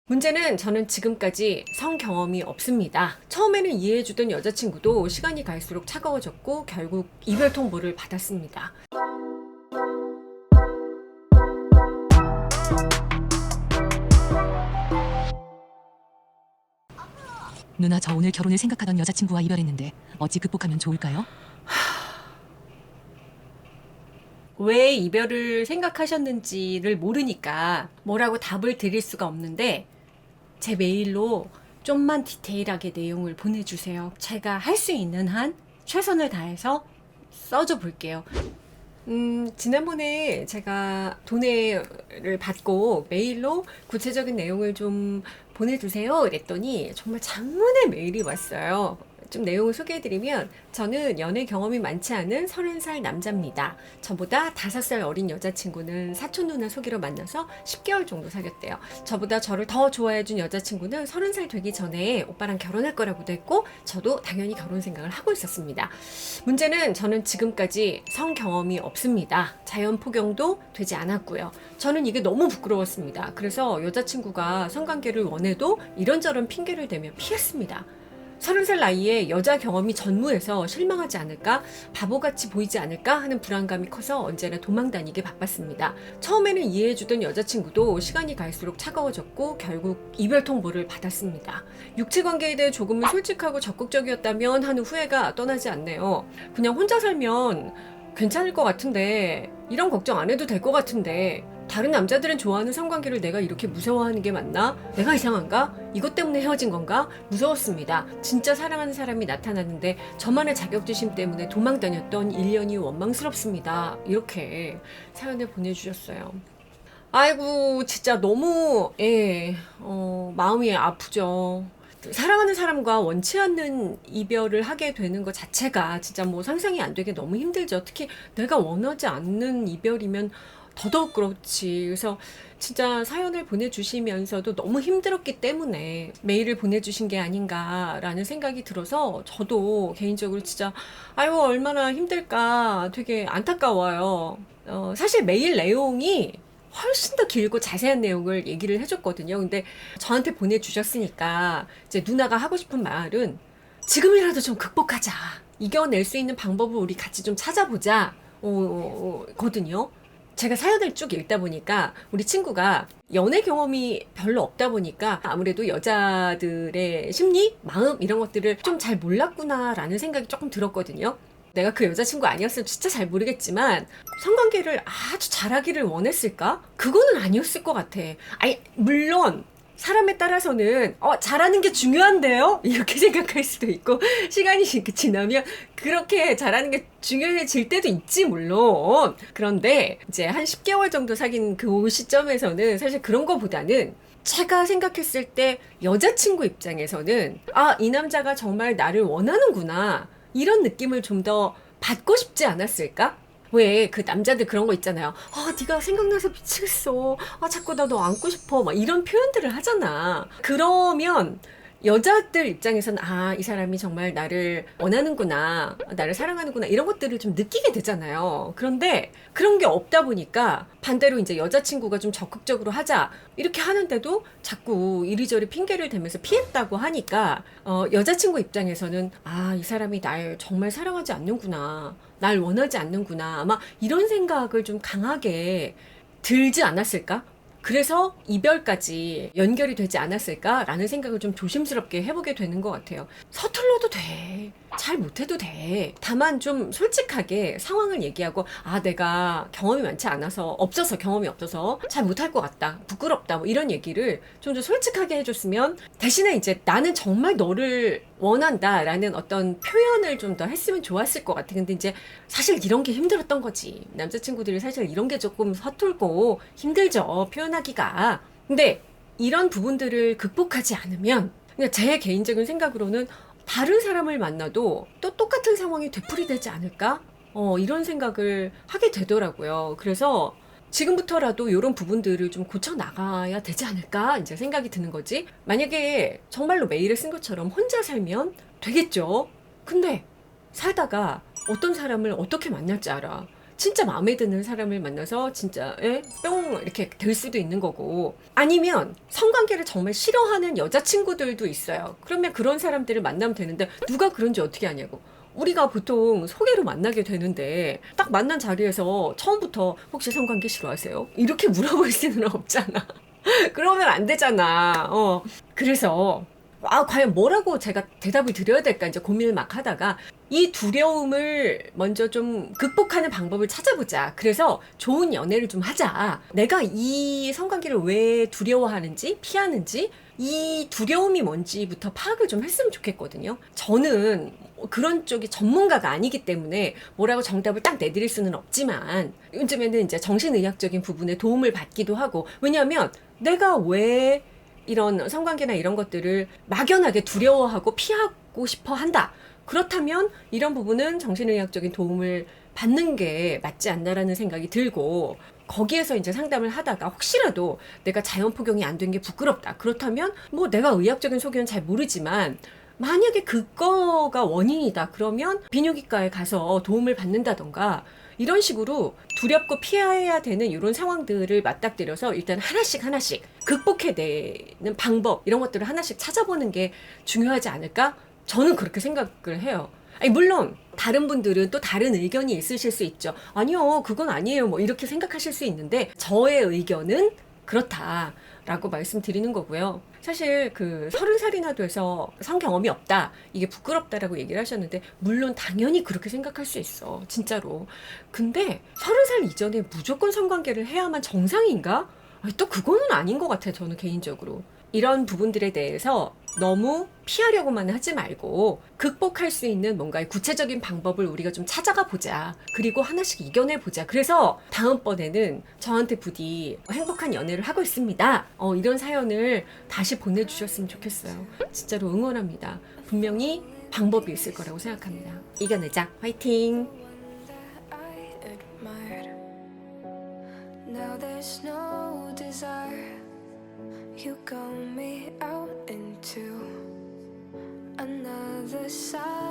문제는 저는 지금까지 성 경험이 없습니다. 처음에는 이해해주던 여자친구도 시간이 갈수록 차가워졌고 결국 이별 통보를 받았습니다. 누나, 저 오늘 결혼을 생각하던 여자친구와 이별했는데 어찌 극복하면 좋을까요? 왜 이별을 생각하셨는지를 모르니까 뭐라고 답을 드릴 수가 없는데 제 메일로 좀만 디테일하게 내용을 보내주세요. 제가 할 수 있는 한 최선을 다해서 써줘 볼게요. 지난번에 제가 돈을 받고 메일로 구체적인 내용을 좀 보내주세요 이랬더니 정말 장문의 메일이 왔어요. 좀 내용을 소개해드리면, 저는 연애 경험이 많지 않은 30살 남자입니다. 저보다 5살 어린 여자친구는 사촌 누나 소개로 만나서 10개월 정도 사귀었대요. 저보다 저를 더 좋아해준 여자친구는 30살 되기 전에 오빠랑 결혼할 거라고도 했고, 저도 당연히 결혼 생각을 하고 있었습니다. 문제는 저는 지금까지 성 경험이 없습니다. 자연 포경도 되지 않았고요. 저는 이게 너무 부끄러웠습니다. 그래서 여자친구가 성관계를 원해도 이런저런 핑계를 대며 피했습니다. 30살 나이에 여자 경험이 전무해서 실망하지 않을까, 바보같이 보이지 않을까 하는 불안감이 커서 언제나 도망다니게 바빴습니다. 처음에는 이해해주던 여자친구도 시간이 갈수록 차가워졌고 결국 이별 통보를 받았습니다. 육체 관계에 대해 조금은 솔직하고 적극적이었다면 하는 후회가 떠나지 않네요. 그냥 혼자 살면 괜찮을 것 같은데, 이런 걱정 안 해도 될 것 같은데, 다른 남자들은 좋아하는 성관계를 내가 이렇게 무서워하는 게 맞나? 내가 이상한가? 이것 때문에 헤어진 건가? 무서웠습니다. 진짜 사랑하는 사람이 나타났는데 저만의 자격지심 때문에 도망다녔던 1년이 원망스럽습니다. 이렇게 사연을 보내주셨어요. 아이고, 진짜 너무 마음이 아프죠. 사랑하는 사람과 원치 않는 이별을 하게 되는 것 자체가 진짜 뭐 상상이 안 되게 너무 힘들죠. 특히 내가 원하지 않는 이별이면 더더욱 그렇지. 그래서 진짜 사연을 보내주시면서도 너무 힘들었기 때문에 메일을 보내주신 게 아닌가라는 생각이 들어서, 저도 개인적으로 진짜 아유 얼마나 힘들까 되게 안타까워요. 사실 메일 내용이 훨씬 더 길고 자세한 내용을 얘기를 해줬거든요. 근데 저한테 보내주셨으니까 이제 누나가 하고 싶은 말은, 지금이라도 좀 극복하자, 이겨낼 수 있는 방법을 우리 같이 좀 찾아보자 거든요. 제가 사연을 쭉 읽다 보니까 우리 친구가 연애 경험이 별로 없다 보니까 아무래도 여자들의 심리, 마음 이런 것들을 좀 잘 몰랐구나라는 생각이 조금 들었거든요. 내가 그 여자친구 아니었으면 진짜 잘 모르겠지만 성관계를 아주 잘하기를 원했을까? 그거는 아니었을 것 같아. 아니, 물론 사람에 따라서는 잘하는 게 중요한데요? 이렇게 생각할 수도 있고, 시간이 지나면 그렇게 잘하는 게 중요해질 때도 있지 물론. 그런데 이제 한 10개월 정도 사귄 그 시점에서는 사실 그런 거보다는, 제가 생각했을 때 여자친구 입장에서는 이 남자가 정말 나를 원하는구나, 이런 느낌을 좀 더 받고 싶지 않았을까? 왜 그 남자들 그런 거 있잖아요. 네가 생각나서 미치겠어. 자꾸 나 너 안고 싶어. 막 이런 표현들을 하잖아. 그러면 여자들 입장에서는 이 사람이 정말 나를 원하는구나, 나를 사랑하는구나, 이런 것들을 좀 느끼게 되잖아요. 그런데 그런 게 없다 보니까 반대로 이제 여자친구가 좀 적극적으로 하자 이렇게 하는데도 자꾸 이리저리 핑계를 대면서 피했다고 하니까 여자친구 입장에서는 이 사람이 날 정말 사랑하지 않는구나, 날 원하지 않는구나, 아마 이런 생각을 좀 강하게 들지 않았을까? 그래서 이별까지 연결이 되지 않았을까라는 생각을 좀 조심스럽게 해보게 되는 것 같아요. 서툴러도 돼. 잘 못해도 돼. 다만 좀 솔직하게 상황을 얘기하고, 내가 경험이 많지 않아서, 경험이 없어서 잘 못할 것 같다, 부끄럽다, 뭐 이런 얘기를 좀 더 솔직하게 해줬으면, 대신에 이제 나는 정말 너를 원한다 라는 어떤 표현을 좀 더 했으면 좋았을 것 같아. 근데 이제 사실 이런 게 힘들었던 거지. 남자친구들이 사실 이런 게 조금 서툴고 힘들죠, 표현하기가. 근데 이런 부분들을 극복하지 않으면, 그냥 제 개인적인 생각으로는 다른 사람을 만나도 또 똑같은 상황이 되풀이되지 않을까? 이런 생각을 하게 되더라고요. 그래서 지금부터라도 이런 부분들을 좀 고쳐 나가야 되지 않을까 이제 생각이 드는 거지. 만약에 정말로 메일을 쓴 것처럼 혼자 살면 되겠죠. 근데 살다가 어떤 사람을 어떻게 만날지 알아. 진짜 마음에 드는 사람을 만나서 진짜 뿅 이렇게 될 수도 있는 거고, 아니면 성관계를 정말 싫어하는 여자친구들도 있어요. 그러면 그런 사람들을 만나면 되는데 누가 그런지 어떻게 아냐고. 우리가 보통 소개로 만나게 되는데 딱 만난 자리에서 처음부터 혹시 성관계 싫어하세요? 이렇게 물어볼 수는 없잖아. 그러면 안 되잖아. 그래서 과연 뭐라고 제가 대답을 드려야 될까 이제 고민을 막 하다가 이 두려움을 먼저 좀 극복하는 방법을 찾아보자. 그래서 좋은 연애를 좀 하자. 내가 이 성관계를 왜 두려워하는지, 피하는지, 이 두려움이 뭔지부터 파악을 좀 했으면 좋겠거든요. 저는 그런 쪽이 전문가가 아니기 때문에 뭐라고 정답을 딱 내드릴 수는 없지만, 요즘에는 이제 정신의학적인 부분에 도움을 받기도 하고, 왜냐하면 내가 왜 이런 성관계나 이런 것들을 막연하게 두려워하고 피하고 싶어 한다. 그렇다면 이런 부분은 정신의학적인 도움을 받는 게 맞지 않나라는 생각이 들고, 거기에서 이제 상담을 하다가 혹시라도 내가 자연 포경이 안 된 게 부끄럽다. 그렇다면 뭐 내가 의학적인 소견은 잘 모르지만 만약에 그거가 원인이다. 그러면 비뇨기과에 가서 도움을 받는다던가 이런 식으로 두렵고 피해야 되는 이런 상황들을 맞닥뜨려서 일단 하나씩 극복해내는 방법, 이런 것들을 하나씩 찾아보는 게 중요하지 않을까? 저는 그렇게 생각을 해요. 아니, 물론 다른 분들은 또 다른 의견이 있으실 수 있죠. 아니요, 그건 아니에요. 뭐 이렇게 생각하실 수 있는데 저의 의견은 그렇다라고 말씀드리는 거고요. 사실 30살이나 돼서 성경험이 없다, 이게 부끄럽다라고 얘기를 하셨는데, 물론 당연히 그렇게 생각할 수 있어, 진짜로. 근데 30살 이전에 무조건 성관계를 해야만 정상인가? 아니, 또 그거는 아닌 것 같아요, 저는 개인적으로. 이런 부분들에 대해서 너무 피하려고만 하지 말고 극복할 수 있는 뭔가의 구체적인 방법을 우리가 좀 찾아가 보자. 그리고 하나씩 이겨내 보자. 그래서 다음번에는 저한테 부디 행복한 연애를 하고 있습니다, 이런 사연을 다시 보내주셨으면 좋겠어요. 진짜로 응원합니다. 분명히 방법이 있을 거라고 생각합니다. 이겨내자. 화이팅! Now there's no desire. You got me out into another side.